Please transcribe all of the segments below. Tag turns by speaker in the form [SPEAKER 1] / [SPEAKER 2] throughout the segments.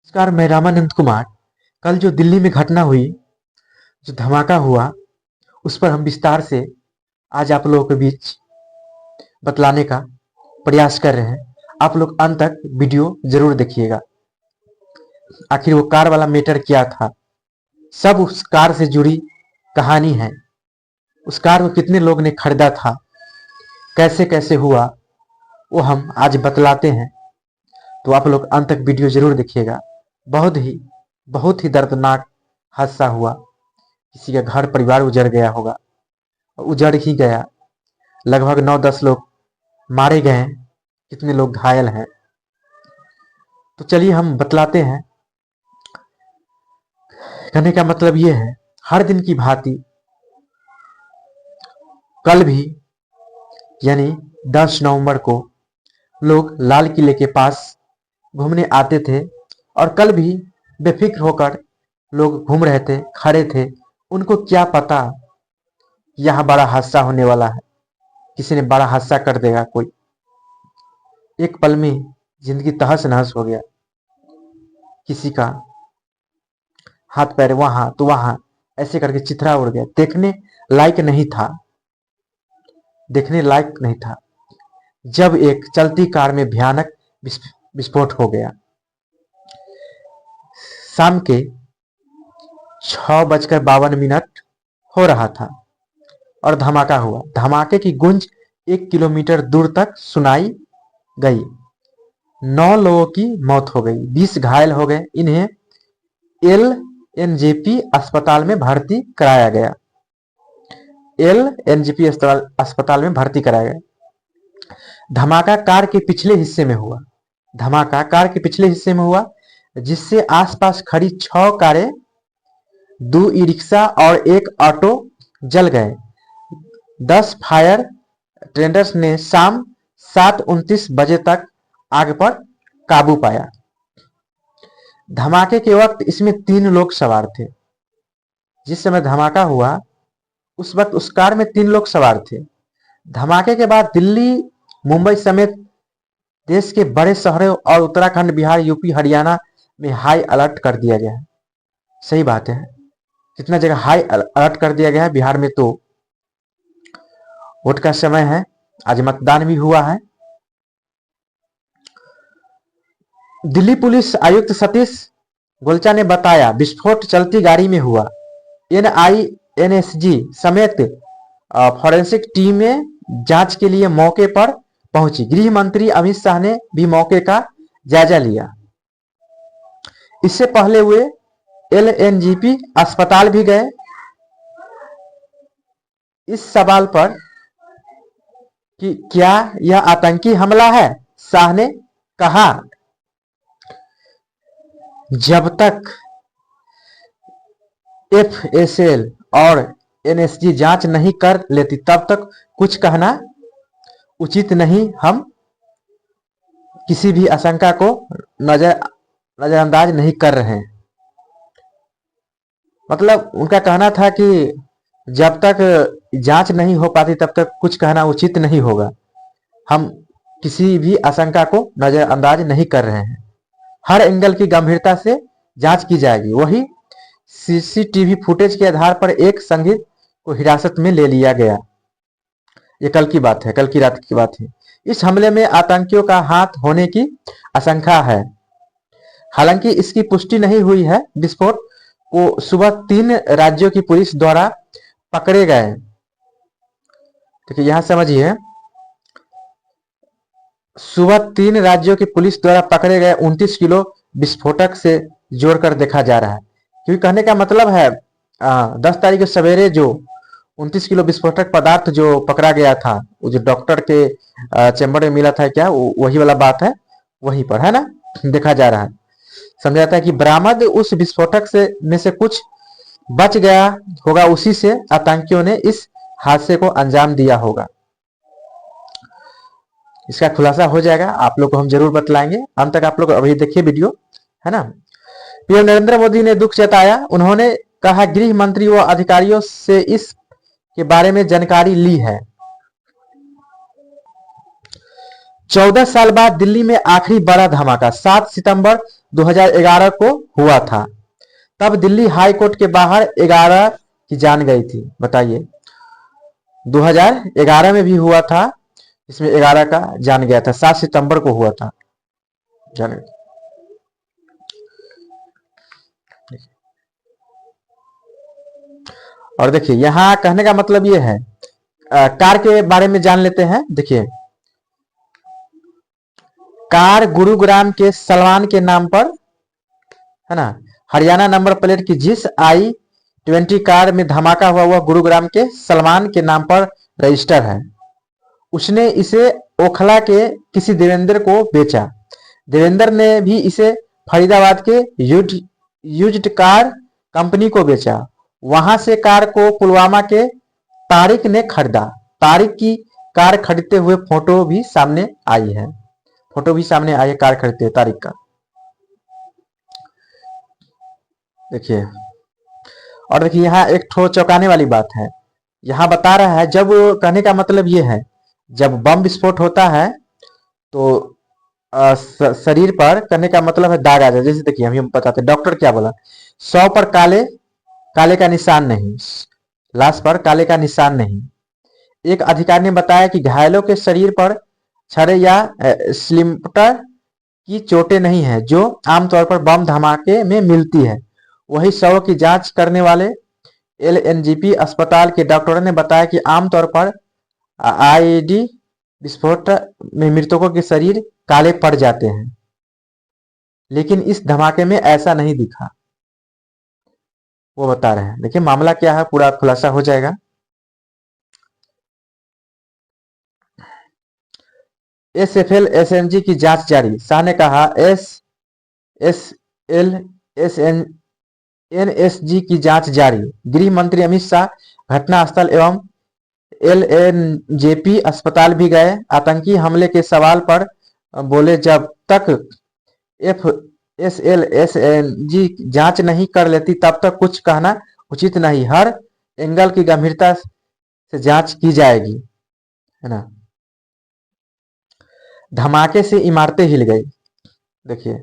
[SPEAKER 1] नमस्कार, मैं रामानंद कुमार। कल जो दिल्ली में घटना हुई, जो धमाका हुआ, उस पर हम विस्तार से आज आप लोगों के बीच बतलाने का प्रयास कर रहे हैं। आप लोग अंत तक वीडियो जरूर देखिएगा। आखिर वो कार वाला मैटर क्या था, सब उस कार से जुड़ी कहानी है। उस कार को कितने लोग ने खरीदा था, कैसे कैसे हुआ, वो हम आज बतलाते हैं। तो आप लोग अंत तक वीडियो जरूर देखिएगा। बहुत ही दर्दनाक हादसा हुआ। किसी का घर परिवार उजड़ गया होगा, उजड़ ही गया। लगभग 9-10 लोग मारे गए, कितने लोग घायल हैं। तो चलिए हम बतलाते हैं। कहने का मतलब ये है, हर दिन की भांति कल भी यानी 10 नवंबर को लोग लाल किले के पास घूमने आते थे और कल भी बेफिक्र होकर लोग घूम रहे थे, खड़े थे। उनको क्या पता यहाँ बड़ा हादसा होने वाला है, किसी ने बड़ा हादसा कर देगा। कोई एक पल में जिंदगी तहस नहस हो गया। किसी का हाथ पैर वहां तो वहां ऐसे करके चिथड़ा उड़ गया। देखने लायक नहीं था, देखने लायक नहीं था। जब एक चलती कार में भयानक विस्फोट हो गया। शाम के 6:52 हो रहा था और धमाका हुआ। धमाके की गूंज 1 किलोमीटर दूर तक सुनाई गई। 9 लोगों की मौत हो गई, 20 घायल हो गए। इन्हें एलएनजेपी अस्पताल में भर्ती कराया गया। एलएनजेपी अस्पताल में भर्ती कराया गया। धमाका कार के पिछले हिस्से में हुआ। धमाका कार के पिछले हिस्से में हुआ, जिससे आसपास खड़ी 6 कारें, 2 ई रिक्शा और 1 ऑटो जल गए। 10 फायर टेंडर्स ने शाम 7:29 बजे तक आग पर काबू पाया। धमाके के वक्त इसमें 3 लोग सवार थे। जिस समय धमाका हुआ उस वक्त उस कार में 3 लोग सवार थे। धमाके के बाद दिल्ली, मुंबई समेत देश के बड़े शहरों और उत्तराखंड, बिहार, यूपी, हरियाणा में हाई अलर्ट कर दिया गया है। सही बात है, कितना जगह हाई अलर्ट कर दिया गया है। बिहार में तो वोट का समय है, आज मतदान भी हुआ है। दिल्ली पुलिस आयुक्त सतीश गोलचा ने बताया, विस्फोट चलती गाड़ी में हुआ। एनआईएनएसजी समेत फॉरेंसिक टीमें जांच के लिए मौके पर पहुंची। गृह मंत्री अमित शाह ने भी मौके का जायजा लिया। इससे पहले वे एलएनजेपी अस्पताल भी गए। इस सवाल पर कि क्या यह आतंकी हमला है, शाह ने कहा, जब तक एफएसएल और एनएसजी जांच नहीं कर लेती तब तक कुछ कहना उचित नहीं। हम किसी भी आशंका को नजरअंदाज नहीं कर रहे हैं। मतलब उनका कहना था कि जब तक जांच नहीं हो पाती तब तक कुछ कहना उचित नहीं होगा। हम किसी भी आशंका को नजरअंदाज नहीं कर रहे हैं। हर एंगल की गंभीरता से जांच की जाएगी। वही सीसीटीवी फुटेज के आधार पर एक संदिग्ध को हिरासत में ले लिया गया। ये कल की बात है, कल की रात की बात है। इस हमले में आतंकियों का हाथ होने की आशंका है, हालांकि इसकी पुष्टि नहीं हुई है। विस्फोट को सुबह 3 राज्यों की पुलिस द्वारा पकड़े गए। देखिए यहां समझिए, सुबह 3 राज्यों की पुलिस द्वारा पकड़े गए 29 किलो विस्फोटक से जोड़कर देखा जा रहा है। क्योंकि कहने का मतलब है 10 तारीख के सवेरे जो 29 किलो विस्फोटक पदार्थ जो पकड़ा गया था, वो जो डॉक्टर के चैम्बर में मिला था, क्या वही वाला बात है, वहीं पर है ना, देखा जा रहा है। समझा जाता है कि बरामद उस विस्फोटक में से कुछ बच गया होगा, उसी से आतंकियों ने इस हादसे को अंजाम दिया होगा। इसका खुलासा हो जाएगा, आप लोग को हम जरूर बतलाएंगे। अंत तक आप लोग अभी देखिए वीडियो, है ना। पीएम नरेंद्र मोदी ने दुख जताया। उन्होंने कहा, गृह मंत्री व अधिकारियों से इस के बारे में जानकारी ली है। 14 साल बाद दिल्ली में आखिरी बड़ा धमाका। 7 सितंबर 2011 को हुआ था। तब दिल्ली हाई कोर्ट के बाहर 11 की जान गई थी। बताइए, 2011 में भी हुआ था, इसमें 11 का जान गया था। 7 सितंबर को हुआ था जान। और देखिए यहाँ कहने का मतलब ये है, कार के बारे में जान लेते हैं। देखिए, कार गुरुग्राम के सलमान के नाम पर है ना, हरियाणा नंबर प्लेट की जिस i20 कार में धमाका हुआ, वह गुरुग्राम के सलमान के नाम पर रजिस्टर है। उसने इसे ओखला के किसी देवेंद्र को बेचा। देवेंद्र ने भी इसे फरीदाबाद के यूज्ड कार कंपनी को बेचा। वहां से कार को पुलवामा के तारिक ने खरीदा। तारिक की कार खरीदते हुए फोटो भी सामने आई है। कार खरीदते हुए तारिक का। देखिए, और देखिए यहाँ एक ठो चौंकाने वाली बात है। यहाँ बता रहा है, जब कहने का मतलब ये है, जब बम विस्फोट होता है तो शरीर पर करने का मतलब है दाग आ जाए। जैसे देखिए, हम बताते, डॉक्टर क्या बोला, 100 पर काले काले का निशान नहीं, लाश पर काले का निशान नहीं। एक अधिकारी ने बताया कि घायलों के शरीर पर छड़े या स्लिंटर की चोटें नहीं है, जो आमतौर पर बम धमाके में मिलती है। वही शव की जांच करने वाले एलएनजेपी अस्पताल के डॉक्टरों ने बताया कि आमतौर पर आईईडी विस्फोट में मृतकों के शरीर काले पड़ जाते हैं, लेकिन इस धमाके में ऐसा नहीं दिखा। वो बता रहे हैं। देखिए मामला क्या है, पूरा खुलासा हो जाएगा। एसएफएल एसएनजी की जांच जारी, शाह ने कहा। एसएल एनएसजी की जांच जारी। गृह मंत्री अमित शाह घटनास्थल एवं एलएनजेपी अस्पताल भी गए। आतंकी हमले के सवाल पर बोले, जब तक एफएसएल एसएनजी जांच नहीं कर लेती तब तक कुछ कहना उचित नहीं। हर एंगल की गंभीरता से जांच की जाएगी, है ना। धमाके से इमारतें हिल गई। देखिए,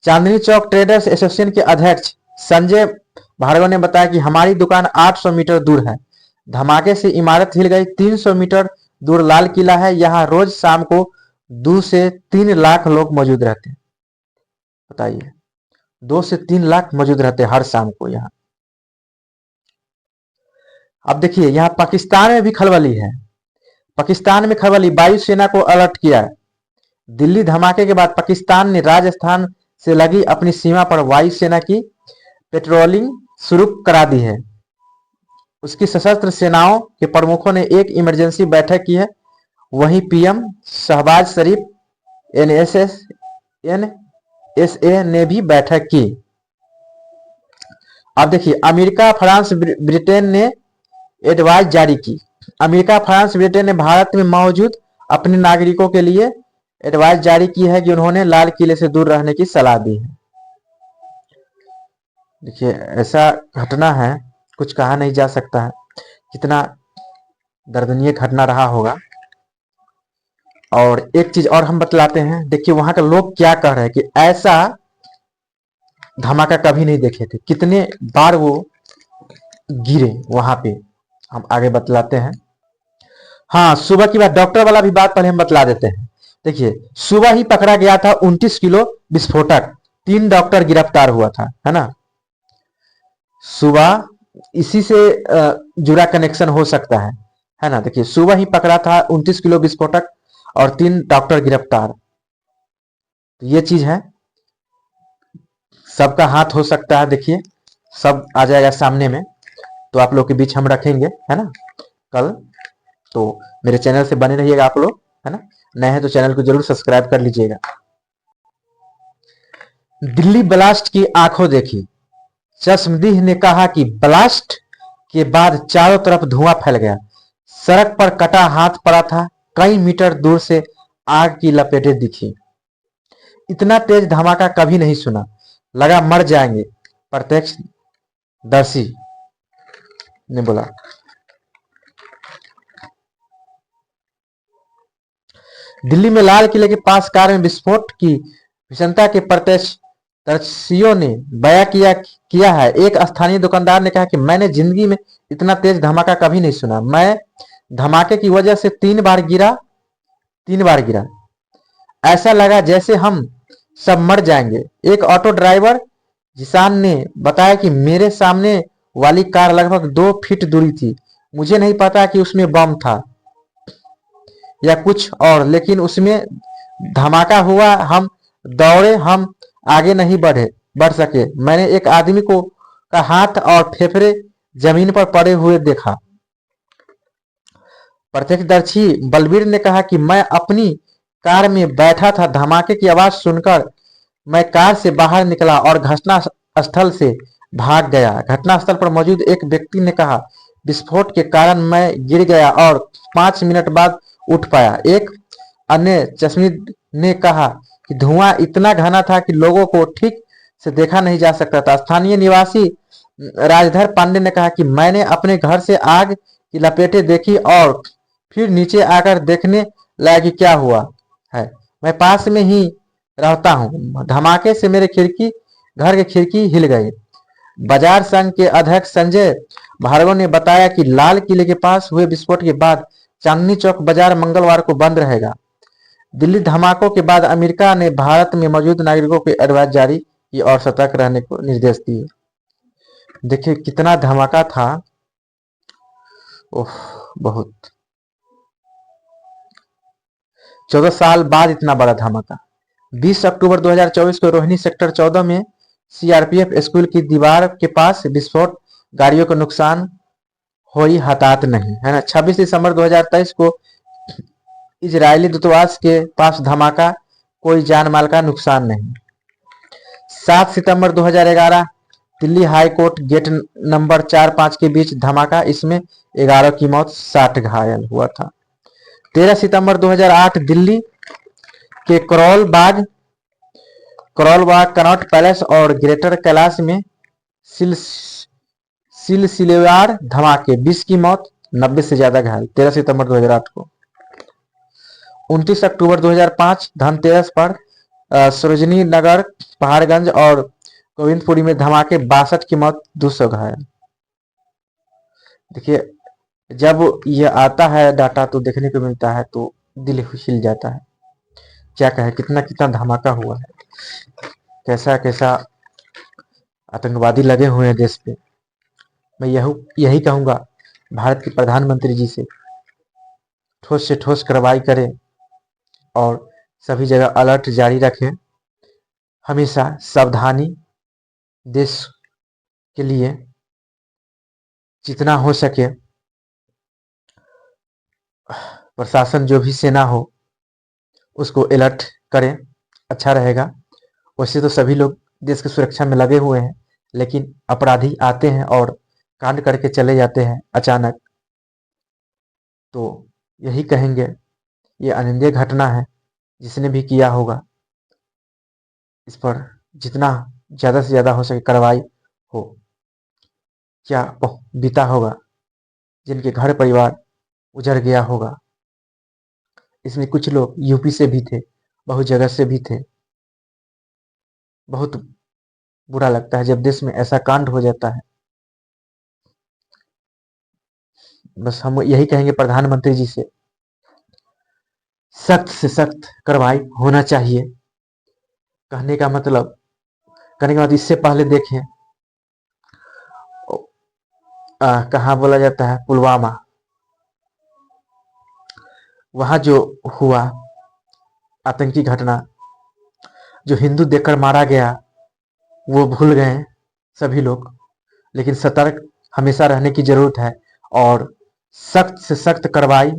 [SPEAKER 1] चांदनी चौक ट्रेडर्स एसोसिएशन के अध्यक्ष संजय भार्गव ने बताया कि हमारी दुकान 800 मीटर दूर है। धमाके से इमारत हिल गई। 300 मीटर दूर लाल किला है। यहाँ रोज शाम को 2 से 3 लाख लोग मौजूद रहते हैं। बताइए, 2 से 3 लाख मौजूद रहते हैं हर शाम को यहाँ। अब देखिए, यहाँ पाकिस्तान में भी खलबली है। पाकिस्तान में खलबली, वायुसेना को अलर्ट किया। दिल्ली धमाके के बाद पाकिस्तान ने राजस्थान से लगी अपनी सीमा पर वायुसेना की पेट्रोलिंग शुरू करा दी है। उसकी सशस्त्र सेनाओं के प्रमुखों ने एक इमरजेंसी बैठक की है। वहीं पीएम शहबाज शरीफ, एनएसए ने भी बैठक की। अब देखिए, अमेरिका, फ्रांस, ब्रिटेन ने एडवाइस जारी की। अमेरिका, फ्रांस, ब्रिटेन ने भारत में मौजूद अपने नागरिकों के लिए एडवाइस जारी की है कि उन्होंने लाल किले से दूर रहने की सलाह दी है। देखिए, ऐसा घटना है, कुछ कहा नहीं जा सकता है, कितना दर्दनीय घटना रहा होगा। और एक चीज और हम बतलाते हैं। देखिए, वहां के लोग क्या कह रहे हैं कि ऐसा धमाका कभी नहीं देखे थे। कितने बार वो गिरे वहां पे, हम आगे बतलाते हैं। हाँ, सुबह की बात, डॉक्टर वाला भी बात पहले हम बतला देते हैं। देखिए, सुबह ही पकड़ा गया था 29 किलो विस्फोटक। 3 डॉक्टर गिरफ्तार हुआ था, है ना। सुबह इसी से जुड़ा कनेक्शन हो सकता है ना। देखिए, सुबह ही पकड़ा था 29 किलो विस्फोटक और 3 डॉक्टर गिरफ्तार। तो ये चीज है, सबका हाथ हो सकता है। देखिए, सब आ जाएगा सामने में, तो आप लोग के बीच हम रखेंगे, है ना, कल। तो मेरे चैनल से बने रहिएगा आप लोग, है ना। नए हैं तो चैनल को जरूर सब्सक्राइब कर लीजिएगा। दिल्ली ब्लास्ट की आंखों देखी। चश्मदीद ने कहा कि ब्लास्ट के बाद चारों तरफ धुआं फैल गया। सड़क पर कटा हाथ पड़ा था। कई मीटर दूर से आग की लपेटें दिखी। इतना तेज धमाका कभी नहीं सुना, लगा मर जाएंगे, प्रत्यक्षदर्शी ने बोला। दिल्ली में लाल किले के पास कार में विस्फोट की भीषणता के प्रत्यक्षदर्शियों ने बयां किया है। एक स्थानीय दुकानदार ने कहा कि मैंने जिंदगी में इतना तेज धमाका कभी नहीं सुना। मैं धमाके की वजह से 3 बार गिरा। ऐसा लगा जैसे हम सब मर जाएंगे। एक ऑटो ड्राइवर जिसान ने बताया कि मेरे सामने वाली कार लगभग 2 फीट दूरी थी। मुझे नहीं पता कि उसमें बम था या कुछ और, लेकिन उसमें धमाका हुआ। हम दौड़े, हम आगे नहीं बढ़ सके। मैंने एक आदमी को का हाथ और फेफड़े जमीन पर पड़े हुए देखा। प्रत्यक्षदर्शी बलबीर ने कहा कि मैं अपनी कार में बैठा था। धमाके की आवाज सुनकर मैं कार से बाहर निकला और घटना स्थल से भाग गया। घटनास्थल पर मौजूद एक व्यक्ति ने कहा, विस्फोट के कारण मैं गिर गया और 5 मिनट बाद उठ पाया। एक अन्य चश्मिद ने कहा कि धुआं इतना घना था कि लोगों को ठीक से देखा नहीं जा सकता था। स्थानीय निवासी राजधर पांडे ने कहा कि मैंने अपने घर से आग की लपेटें देखी और फिर नीचे आकर देखने लगा कि क्या हुआ है। मैं पास में ही रहता हूँ। धमाके से मेरे घर के खिड़की हिल गई। बाजार संघ के अध्यक्ष संजय भार्गव ने बताया कि लाल किले के पास हुए विस्फोट के बाद चांदनी चौक बाजार मंगलवार को बंद रहेगा। दिल्ली धमाकों के बाद अमेरिका ने भारत में मौजूद नागरिकों को एडवाइस जारी की और सतर्क रहने को निर्देश दिए। देखिए कितना धमाका था। ओह, बहुत 14 साल बाद इतना बड़ा धमाका। 20 अक्टूबर 2024 को रोहिणी सेक्टर 14 में सीआरपीएफ स्कूल की दीवार के पास विस्फोट, गाड़ियों को नुकसान, हुई हताहत नहीं, है ना। 26 दिसंबर 2023 को इजरायली दूतावास के पास धमाका, कोई जान माल का नुकसान नहीं। 7 सितंबर 2011 Delhi high court gate number 4-5 के बीच धमाका, इसमें 11 की मौत, 60 घायल हुआ था। 13 सितंबर 2008 दिल्ली के करोल बाग, कनॉट पैलेस और ग्रेटर कैलाश में सिलसिलेवार धमाके, 20 की मौत, 90 से ज्यादा घायल। 13 सितंबर 2008 को 29 अक्टूबर 2005 धनतेरस पर सरोजनी नगर, पहाड़गंज और गोविंदपुरी में धमाके, 62 की मौत, 200 घायल। देखिए जब ये आता है डाटा तो देखने को मिलता है तो दिल हिल जाता है। क्या कहे, कितना कितना धमाका हुआ है, कैसा कैसा आतंकवादी लगे हुए हैं देश पे। मैं यही कहूंगा भारत के प्रधानमंत्री जी से, ठोस से ठोस कार्रवाई करें और सभी जगह अलर्ट जारी रखें। हमेशा सावधानी, देश के लिए जितना हो सके प्रशासन जो भी सेना हो उसको अलर्ट करें, अच्छा रहेगा। वैसे तो सभी लोग देश की सुरक्षा में लगे हुए हैं, लेकिन अपराधी आते हैं और कांड करके चले जाते हैं अचानक। तो यही कहेंगे, ये अनिंदनीय घटना है। जिसने भी किया होगा इस पर जितना ज़्यादा से ज़्यादा हो सके कार्रवाई हो। क्या बीता होगा जिनके घर परिवार उजड़ गया होगा। इसमें कुछ लोग यूपी से भी थे, बहुत जगह से भी थे। बहुत बुरा लगता है जब देश में ऐसा कांड हो जाता है। बस हम यही कहेंगे प्रधानमंत्री जी से, सख्त से सख्त कार्रवाई होना चाहिए। कहने का मतलब, कहने के बाद इससे पहले देखें कहाँ बोला जाता है, पुलवामा, वहां जो हुआ आतंकी घटना, जो हिंदू देखकर मारा गया वो भूल गए सभी लोग। लेकिन सतर्क हमेशा रहने की जरूरत है और सख्त से सख्त कार्रवाई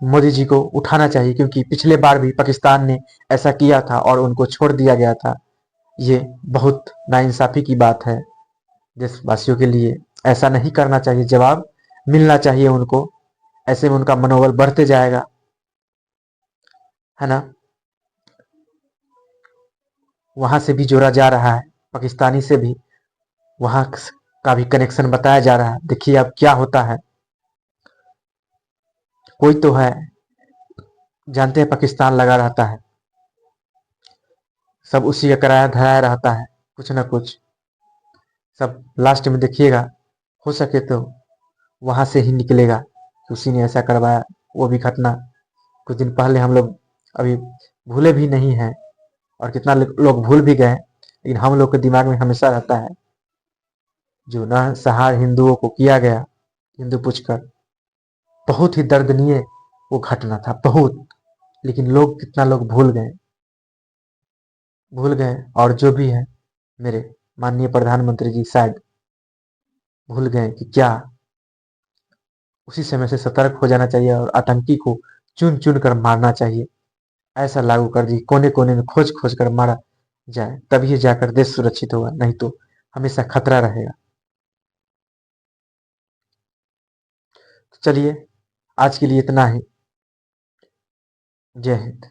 [SPEAKER 1] मोदी जी को उठाना चाहिए, क्योंकि पिछले बार भी पाकिस्तान ने ऐसा किया था और उनको छोड़ दिया गया था। ये बहुत नाइंसाफी की बात है देशवासियों के लिए। ऐसा नहीं करना चाहिए, जवाब मिलना चाहिए उनको। ऐसे में उनका मनोबल बढ़ते जाएगा, है ना। वहां से भी जोड़ा जा रहा है, पाकिस्तानी से भी वहां का भी कनेक्शन बताया जा रहा है। देखिए अब क्या होता है। कोई तो है, जानते हैं पाकिस्तान लगा रहता है, सब उसी का कराया धराया रहता है, कुछ ना कुछ। सब लास्ट में देखिएगा, हो सके तो वहां से ही निकलेगा कि उसी ने ऐसा करवाया। वो भी घटना कुछ दिन पहले हम लोग अभी भूले भी नहीं हैं, और कितना लोग भूल भी गए, लेकिन हम लोग के दिमाग में हमेशा रहता है जो नरसंहार हिंदुओं को किया गया, हिंदू पूछकर। बहुत ही दर्दनीय वो घटना था, बहुत। लेकिन लोग, कितना लोग भूल गए। और जो भी है, मेरे माननीय प्रधानमंत्री जी शायद भूल गए कि क्या उसी समय से सतर्क हो जाना चाहिए और आतंकी को चुन चुन कर मारना चाहिए। ऐसा लागू कर दी, कोने कोने में खोज खोज कर मारा जाए, तभी जाकर देश सुरक्षित होगा, नहीं तो हमेशा खतरा रहेगा। तो चलिए, आज के लिए इतना ही। जय हिंद।